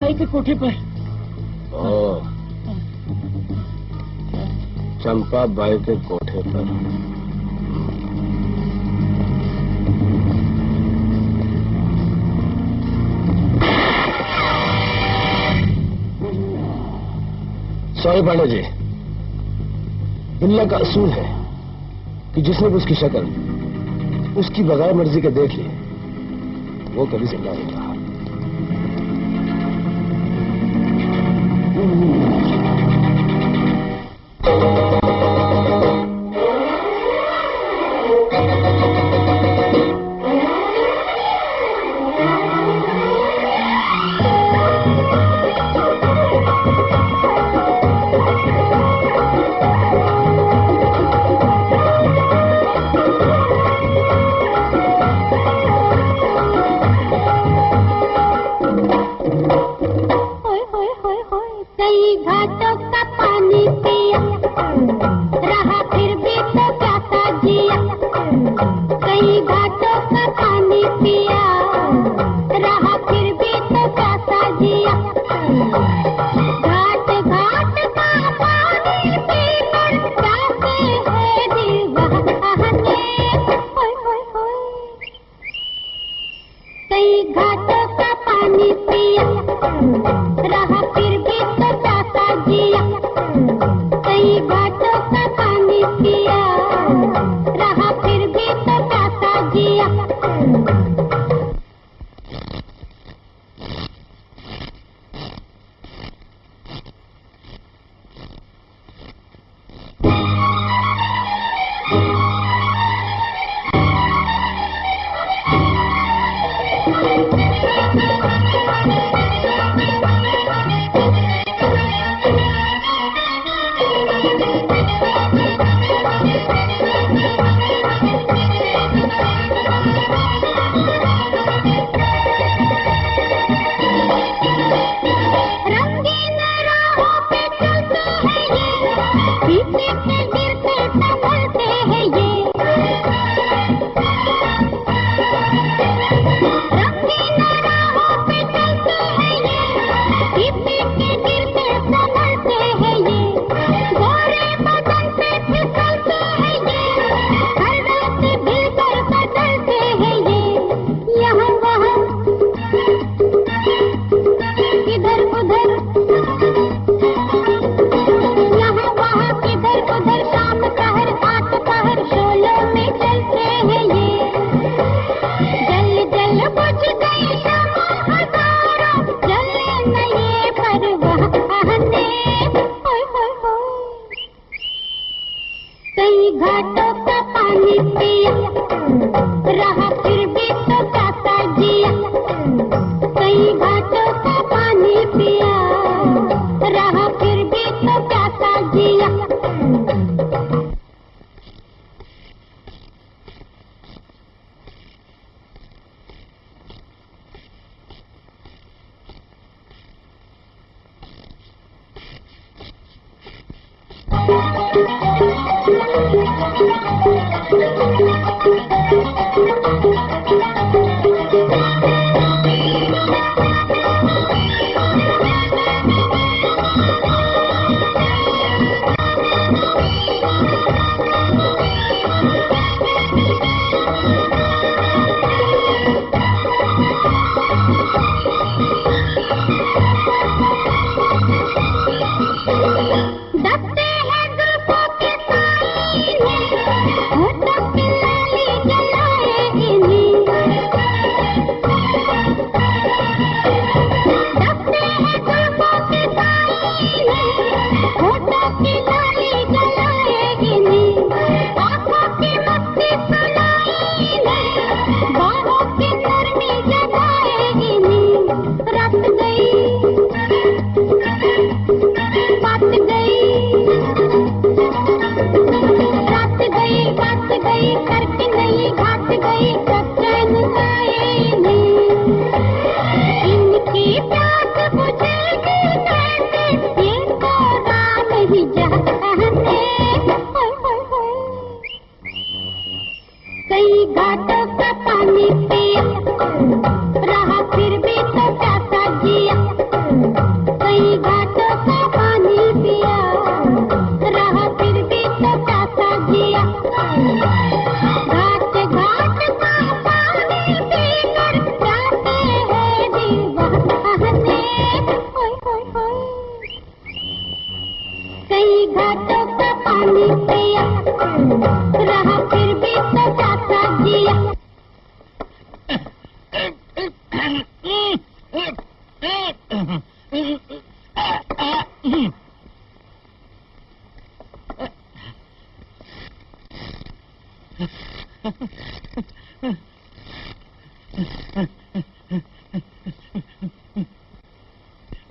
भाई के कोठे पर। ओ, चंपा बाई के कोठे पर। सॉरी पांडे जी, दुनिया का असूल है कि जिसने भी उसकी शक्ल उसकी बगैर मर्जी के देख ली वो कभी जिंदा नहीं रहा।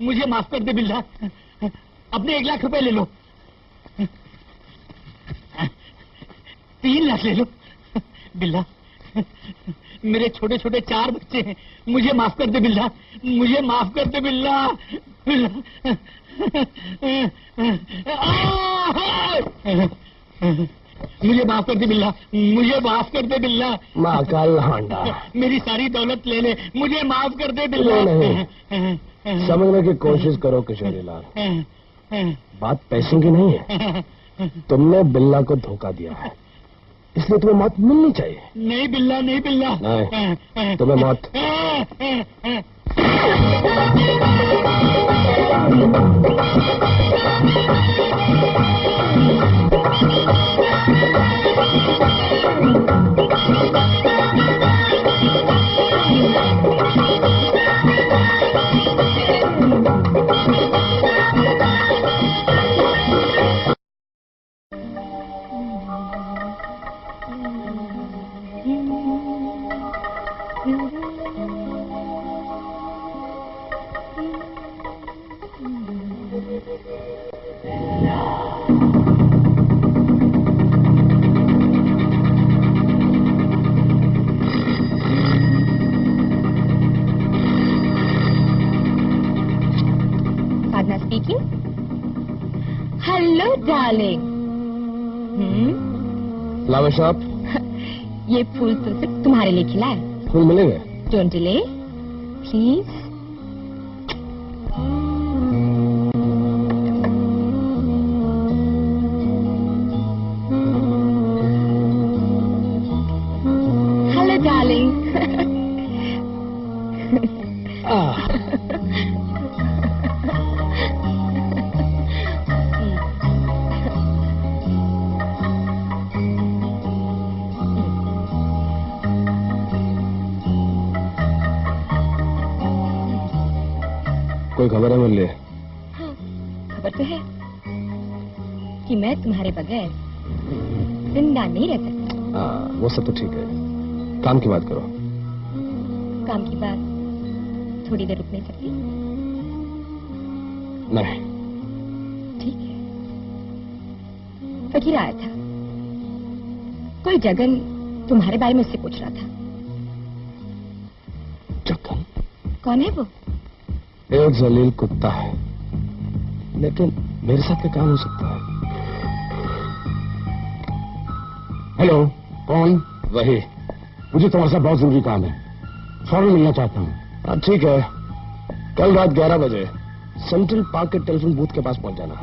मुझे माफ कर दे बिल्ला, अपने 1 लाख रुपए ले लो। 3 लाख ले लो बिल्ला, मेरे छोटे छोटे 4 बच्चे हैं, मुझे माफ कर दे बिल्ला, मुझे माफ कर दे बिल्ला, बिल्ला। मुझे माफ कर दे बिल्ला, मुझे माफ कर दे बिल्ला। महाकाल हांडा, मेरी सारी दौलत ले ले, मुझे माफ कर दे बिल्ला। नहीं, समझने की कोशिश करो किशोरी लाल, बात पैसों की नहीं है। तुमने बिल्ला को धोखा दिया है, इसलिए तुम्हें मौत मिलनी चाहिए। नहीं बिल्ला, नहीं बिल्ला, नहीं, तुम्हें मौत। Hello darling. Flower shop. ये फूल तो सिर्फ तुम्हारे लिए खिला है। फूल मिलेंगे? Don't delay please. Hello darling. कोई खबर है मेरे लिए? हाँ, खबर तो है कि मैं तुम्हारे बगैर जिंदा नहीं रह सकती। हाँ, वो सब तो ठीक है, काम की बात करो। काम की बात थोड़ी देर रुक नहीं सकती? नहीं। ठीक है। फकीर आया था, कोई जगन तुम्हारे बारे में उससे पूछ रहा था। जगन? कौन है वो? एक जलील कुत्ता है, लेकिन मेरे साथ क्या काम हो सकता है? हेलो, कौन? वही। मुझे तुम्हारे साथ बहुत जरूरी काम है, फौरन मिलना चाहता हूँ। हाँ ठीक है, कल रात 11 बजे सेंट्रल पार्क के टेलीफोन बूथ के पास पहुंच जाना।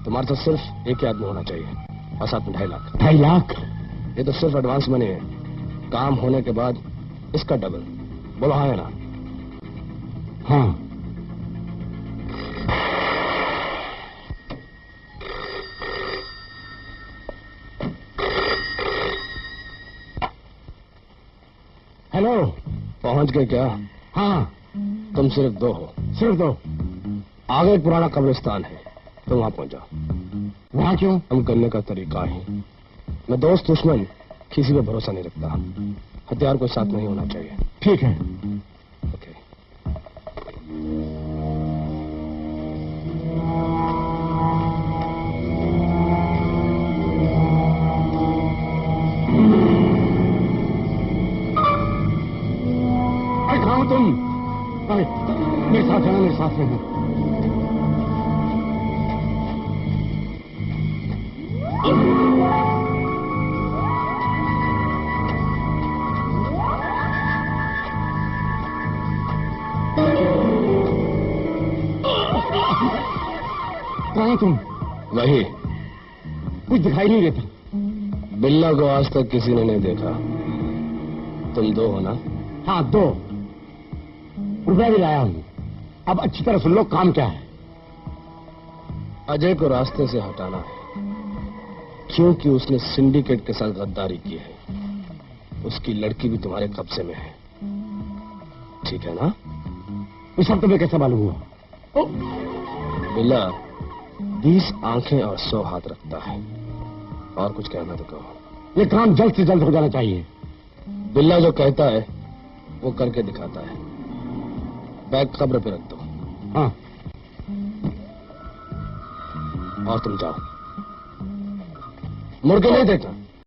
तुम्हारे साथ सिर्फ एक ही आदमी होना चाहिए और साथ में 2.5 लाख। 2.5 लाख? ये तो सिर्फ एडवांस मनी है, काम होने के बाद इसका डबल। बोलो हाँ है ना? हाँ। हेलो। पहुंच गए क्या? हाँ। तुम सिर्फ 2 हो। सिर्फ 2? आगे एक पुराना कब्रिस्तान है, तुम वहां पहुंच जाओ। वहां क्यों? हम करने का तरीका ही, मैं दोस्त दुश्मन किसी पे भरोसा नहीं रखता, हथियार को साथ नहीं होना चाहिए। ठीक है। ओके। कहाँ हो तुम? अरे मेरे साथ रहना, मेरे साथ रहना। कहाँ हो तुम? वही, कुछ दिखाई नहीं देता। बिल्ला को आज तक किसी ने नहीं देखा। तुम 2 हो ना? हाँ 2 रुपया भी लाया हूँ। अब अच्छी तरह सुन लो, काम क्या है? अजय को रास्ते से हटाना है, क्योंकि उसने सिंडिकेट के साथ गद्दारी की है। उसकी लड़की भी तुम्हारे कब्जे में है, ठीक है ना? ये सब तुम्हें कैसे मालूम हुआ? ओ, बिल्ला 20 आंखें और 100 हाथ रखता है। और कुछ कहना तो कहो। ये काम जल्द से जल्द हो जाना चाहिए। बिल्ला जो कहता है वो करके दिखाता है। बैग कब्र पे रख दो। हाँ। और तुम जाओ, मुड़ के नहीं देखना।